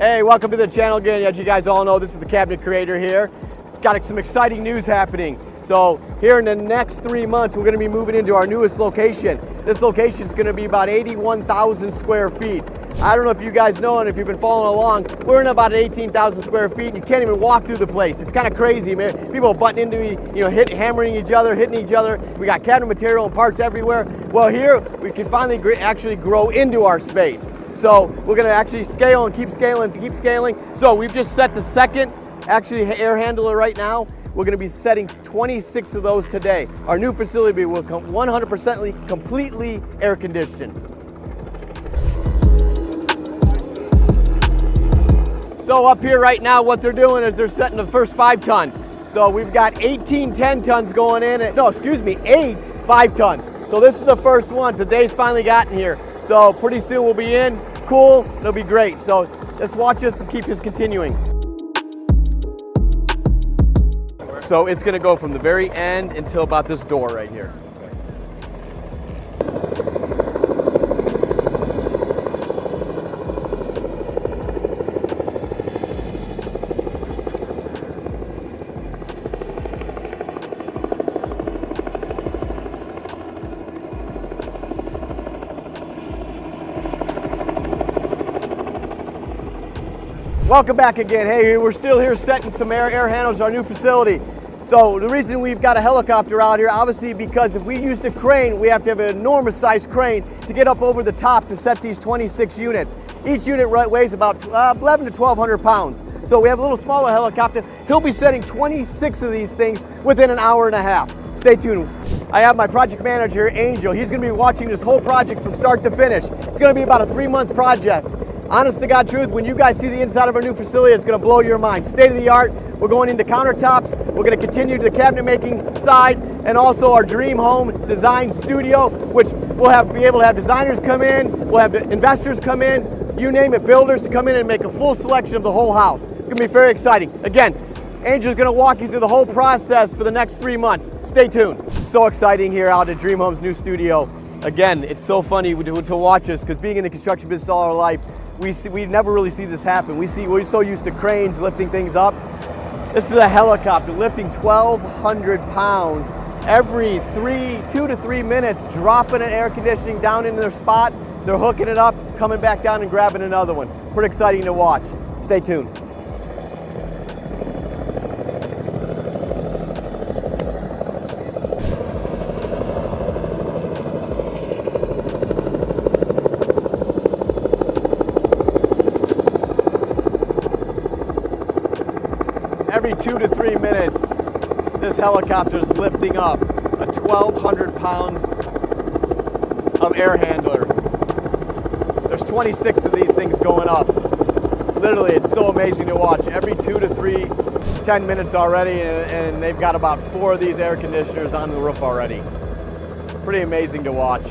Hey, welcome to the channel again. As you guys all know, this is the Cabinet Creator here. Got some exciting news happening. So here in the next 3 months, we're going to be moving into our newest location. This location is going to be about 81,000 square feet. I don't know if you guys know, and if you've been following along, we're in about 18,000 square feet, and you can't even walk through the place. It's kind of crazy, man. People butting into, hammering each other, hitting each other. We got cabinet material and parts everywhere. Well, here we can finally actually grow into our space. So we're going to actually scale and keep scaling and keep scaling. So we've just set the second air handler right now. We're going to be setting 26 of those today. Our new facility will come 100% completely air conditioned. So up here right now, what they're doing is they're setting the first 5-ton. So we've got 18 10-tons going in, and 8 5-tons. So this is the first one. Today's finally gotten here. So pretty soon we'll be in. Cool, it'll be great. So let's watch this and keep this continuing. So it's gonna go from the very end until about this door right here. Welcome back again. Hey, we're still here setting some air handlers, our new facility. So the reason we've got a helicopter out here, obviously because if we used a crane, we have to have an enormous sized crane to get up over the top to set these 26 units. Each unit weighs about 11 to 1,200 pounds. So we have a little smaller helicopter. He'll be setting 26 of these things within an hour and a half. Stay tuned. I have my project manager, Angel. He's gonna be watching this whole project from start to finish. It's gonna be about a 3-month project. Honest to God truth, when you guys see the inside of our new facility, it's gonna blow your mind. State of the art. We're going into countertops. We're gonna continue to the cabinet making side, and also our dream home design studio, which we'll be able to have designers come in, we'll have investors come in, you name it, builders to come in and make a full selection of the whole house. It's gonna be very exciting. Again, Angel's gonna walk you through the whole process for the next 3 months. Stay tuned. So exciting here out at Dream Home's new studio. Again, it's so funny to watch us, because being in the construction business all our life, we never really see this happen. We're so used to cranes lifting things up. This is a helicopter lifting 1,200 pounds every 2 to 3 minutes, dropping an air conditioning down into their spot. They're hooking it up, coming back down and grabbing another one. Pretty exciting to watch. Stay tuned. Every 2 to 3 minutes, this helicopter is lifting up a 1,200 pounds of air handler. There's 26 of these things going up. Literally, it's so amazing to watch. Every 2 to 10 minutes already, and they've got about 4 of these air conditioners on the roof already. Pretty amazing to watch.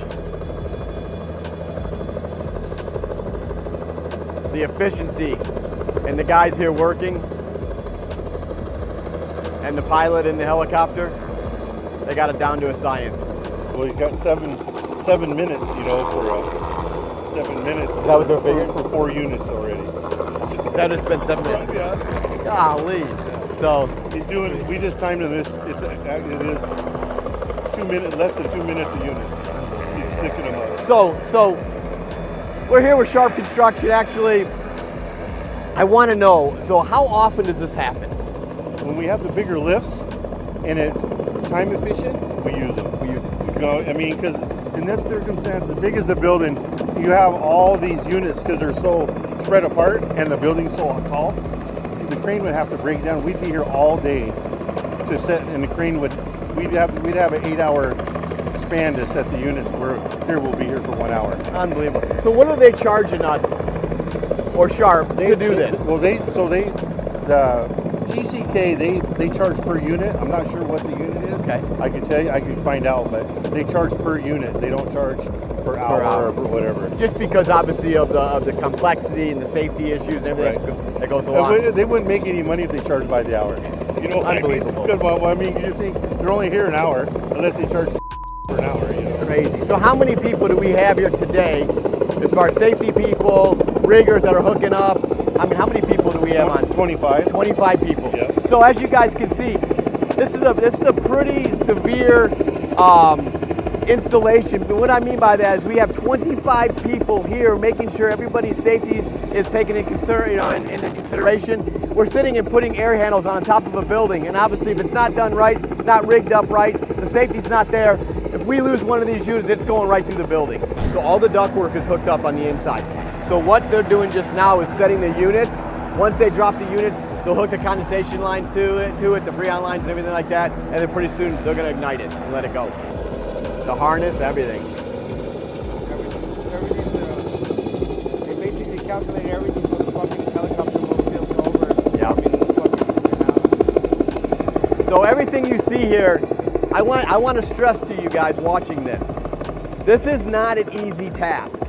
The efficiency and the guys here working, and the pilot in the helicopter, they got it down to a science. Well, you got seven minutes, for 7 minutes. Is that what they're figuring? For 4 units already. Is that it's been 7 minutes? Yeah. Golly. So he's doing. We just timed this. It is 2 minutes, less than 2 minutes a unit. He's sticking them up. So we're here with Sharp Construction. Actually, I want to know. So how often does this happen? When we have the bigger lifts and it's time efficient, we use them. Because in this circumstance, as big as the building, you have all these units because they're so spread apart and the building's so tall. The crane would have to break down. We'd be here all day to set, and the crane we'd have an 8-hour span to set the units. We'll be here for 1 hour. Unbelievable. So what are they charging us, or Sharp, to do this? The TCK, they charge per unit. I'm not sure what the unit is. Okay. I can tell you, I can find out, but they charge per unit. They don't charge per hour or whatever. Just because obviously of the complexity and the safety issues and everything that goes along. They wouldn't make any money if they charged by the hour. You know what Unbelievable. I mean? You think they're only here an hour unless they charge for an hour. Crazy. So how many people do we have here today, as far as safety people, riggers that are hooking up? I mean, how many people do we have on? 25. 25 people. Yep. So as you guys can see, this is a pretty severe installation. But what I mean by that is we have 25 people here making sure everybody's safety is taken into consideration. We're sitting and putting air handles on top of a building, and obviously if it's not done right, not rigged up right, the safety's not there, if we lose one of these units, it's going right through the building. So all the ductwork is hooked up on the inside. So what they're doing just now is setting the units. Once they drop the units, they'll hook the condensation lines to it, the freon lines and everything like that, and then pretty soon they're gonna ignite it and let it go. The harness, everything. They basically calculate everything so the fucking helicopter will tilt over. Yeah. Fucking So everything you see here, I want to stress to you guys watching this. This is not an easy task.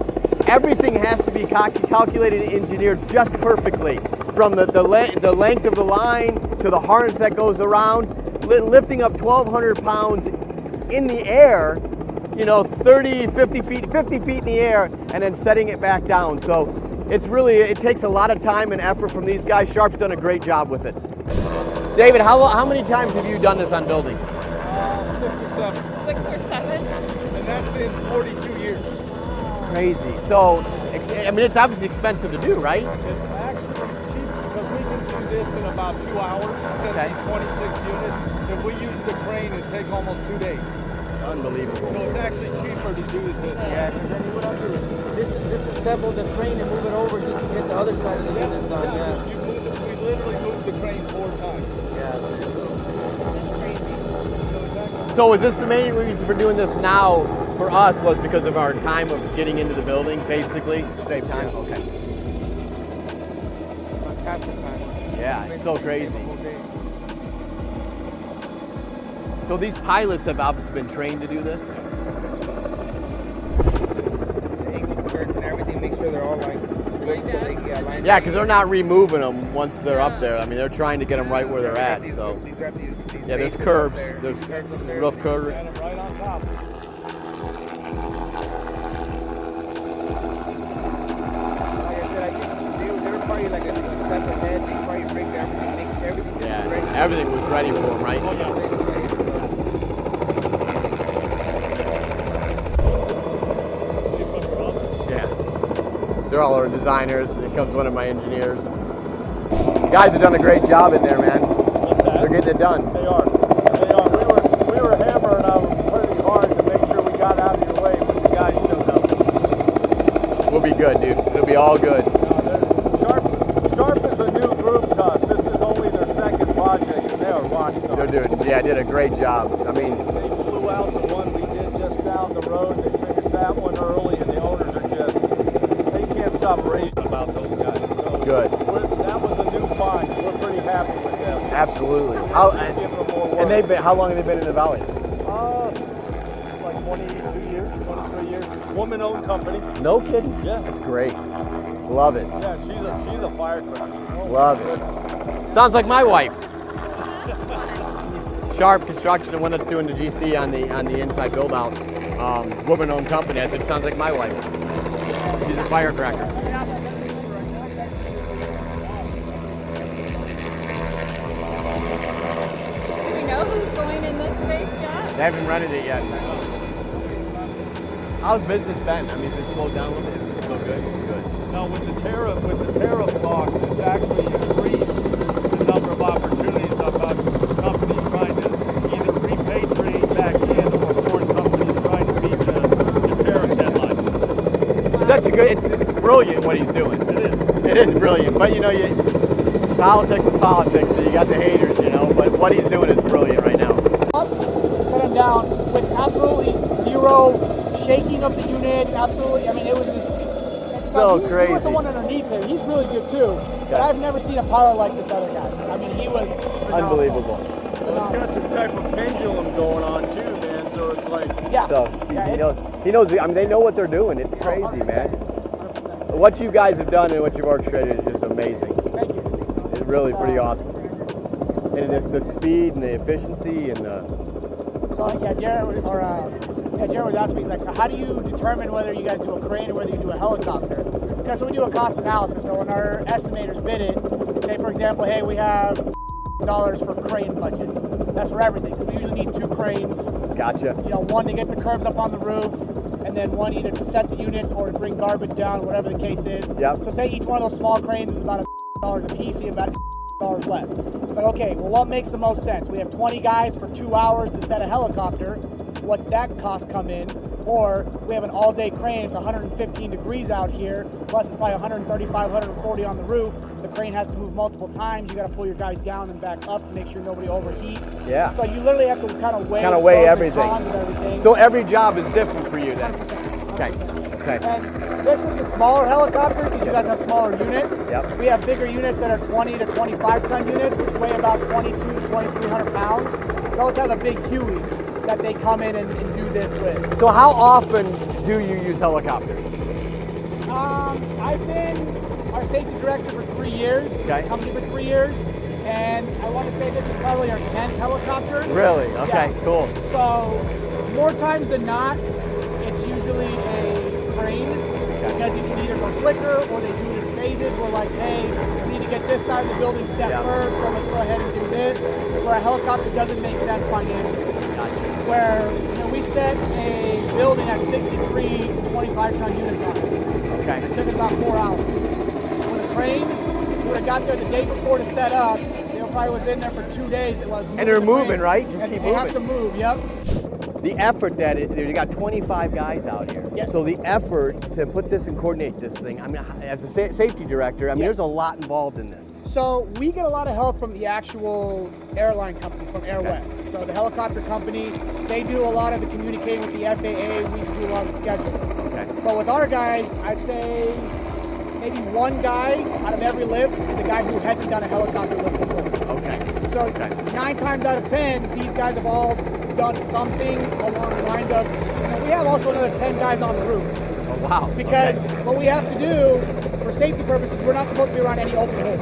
Everything has to be calculated and engineered just perfectly, from the length of the line to the harness that goes around, lifting up 1,200 pounds in the air, 30, 50 feet in the air, and then setting it back down. So it takes a lot of time and effort from these guys. Sharp's done a great job with it. David, how many times have you done this on buildings? 6 or 7. 6 or 7? And that's in 42 years. Crazy. So, I mean, it's obviously expensive to do, right? It's actually cheap because we can do this in about 2 hours, set Okay. these 26 units. If we use the crane, it'd take almost 2 days. Unbelievable. So it's actually cheaper to do this. Yeah, because then you would have to disassemble the crane and move it over just to get the other side of the unit done. Yeah. We literally moved the crane 4 times. So is this the main reason for doing this now for us was because of our time of getting into the building, basically? Save time? Okay. About half the time. Yeah, it's so crazy. So these pilots have obviously been trained to do this? The angle skirts and everything, make sure they're all like good so they get lined Yeah, up. because they're not removing them once they're up there. I mean, they're trying to get them right where they're at, so. Yeah, there's curbs, there's roof curb. Got it right on top. Like I said, I think they were probably like a step ahead. They probably rigged everything, make everything just Yeah, ready. everything was ready for them, right? Yeah. They're all our designers. It comes one of my engineers. Guys have done a great job in there, man. What's that? They're getting it done. They are. We were hammering on them pretty hard to make sure we got out of your way when the guys showed up. We'll be good, dude. It'll be all good. Sharp is a new group to us. This is only their second project, and they are rock stars. Did a great job. I mean, They blew out the one we did just down the road. They finished that one early, and the owners are they can't stop raving about those guys. So good. That was a new find. We're pretty happy with them. Absolutely. We're giving them more work. And how long have they been in the valley? Like 22 years, 23 years. Woman-owned company. No kidding? Yeah. That's great. Love it. Yeah, she's a firecracker. Love it. Sounds like my wife. Sharp Construction, the one that's doing the GC on the inside build out. Woman-owned company. I said, sounds like my wife. She's a firecracker. Do we know who's going in this space yet? They haven't rented it yet. How's business been? I mean, has it slowed down a little bit? Is it still good? Good. No, with the tariff talks, it's actually increased the number of opportunities about companies trying to either repatriate back in or foreign companies trying to meet the tariff deadline. It's such a good. It's brilliant what he's doing. It is. It is brilliant, but politics is politics. So you got the haters, But what he's doing is brilliant right now. Set them down with absolutely zero shaking of the units. Absolutely, I mean, it was just So he crazy. was the one underneath there. He's really good too. But I've never seen a pilot like this other guy. I mean, he was phenomenal. Unbelievable. Well, it's got some type of pendulum going on too, man. So it's like, Yeah. So Yeah, he it's- knows. He knows. I mean, they know what they're doing. It's crazy, man. 100%. What you guys have done and what you've orchestrated is just amazing. Thank you. It's really pretty awesome. And it's the speed and the efficiency and the. So yeah, Jared or Yeah, Jared was asking me, he's like, so how do you determine whether you guys do a crane or whether you do a helicopter? Because so we do a cost analysis. So when our estimators bid it, and say, for example, hey, we have $dollars for crane budget. That's for everything. We usually need 2 cranes. Gotcha. You know, one to get the curbs up on the roof, and then one either to set the units or to bring garbage down, whatever the case is. Yep. So say each one of those small cranes is about $1 a piece, so you have about $1 left. It's like, okay, well, what makes the most sense? We have 20 guys for 2 hours to set a helicopter. What's that cost come in? Or we have an all-day crane, it's 115 degrees out here, plus it's probably 135, 140 on the roof. The crane has to move multiple times. You got to pull your guys down and back up to make sure nobody overheats. Yeah. So you literally have to kind of weigh, weigh pros everything. and cons of everything. So every job is different for you then? 100%. Okay. 100%. Okay. And this is the smaller helicopter because you guys have smaller units. Yep. We have bigger units that are 20 to 25 ton units, which weigh about 22 to 2,300 pounds. Those have a big Huey that they come in and do this with. So how often do you use helicopters? I've been our safety director for 3 years, Okay. company for 3 years, and I want to say this is probably our 10th helicopter. Really? Okay, Yeah. cool. So more times than not, it's usually a crane because you can either go quicker or they do it in phases. We're like, hey, we need to get this side of the building set Yeah. first, so let's go ahead and do this. Where a helicopter doesn't make sense financially. Gotcha. Where we set a building at 63 25-ton units on it. Okay. It took us about 4 hours. With a crane, we would have got there the day before to set up. They probably would have been there for 2 days. It was And they're the moving, crane. right? Just and keep they have to moving. move, yep. The effort that you got 25 guys out here. Yes. So the effort to put this and coordinate this thing, I mean, as a safety director, I mean, Yes. there's a lot involved in this. So we get a lot of help from the actual airline company, from Air West. So the helicopter company, they do a lot of the communicating with the FAA. We just do a lot of the scheduling. Okay. But with our guys, I'd say maybe one guy out of every lift is a guy who hasn't done a helicopter lift before. Okay. So Okay. 9 times out of 10, these guys have all done something along the lines of, we have also another 10 guys on the roof. Oh, wow. Because Okay. what we have to do, for safety purposes, we're not supposed to be around any open holes.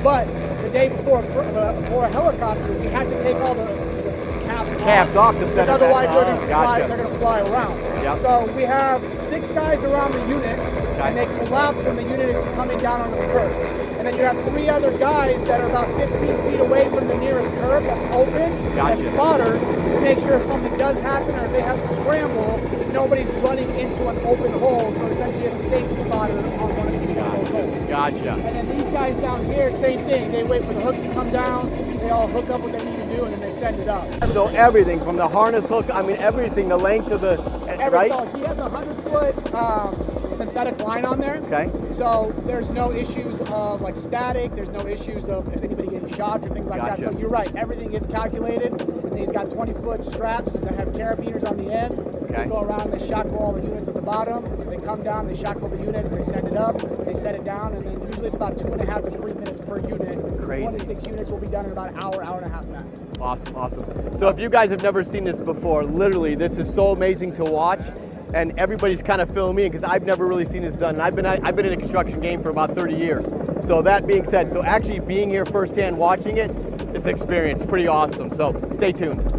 But the day before for a helicopter, we had to take all the caps off to set it because otherwise back. they're going to Oh, slide, gotcha. they're going to fly around. Yep. So we have 6 guys around the unit, and they collapse when the unit is coming down onto the curb. And then you have 3 other guys that are about 15 feet away from the nearest curb that's open, as Gotcha. spotters, to make sure if something does happen or if they have to scramble, nobody's running into an open hole. So essentially you have a safety spotter on one of those holes. Gotcha. And then these guys down here, same thing. They wait for the hooks to come down, they all hook up what they need to do, and then they send it up. So everything from the harness hook, I mean, everything, the length of the, right? So he has a 100-foot synthetic line on there. Okay. So there's no issues of like static. There's no issues of is anybody getting shocked or things like Gotcha. that. So you're right. Everything is calculated. And then he's got 20-foot straps that have carabiners on the end. Okay. They go around. They shackle all the units at the bottom. They come down. They shackle the units. They send it up. They set it down. And then usually it's about 2.5 to 3 minutes per unit. Crazy. 26 units will be done in about an hour, hour and a half max. Awesome, awesome. So if you guys have never seen this before, literally, this is so amazing to watch. And everybody's kind of filling me in because I've never really seen this done. And I've been in a construction game for about 30 years. So that being said, so actually being here firsthand watching it, it's an experience, pretty awesome. So stay tuned.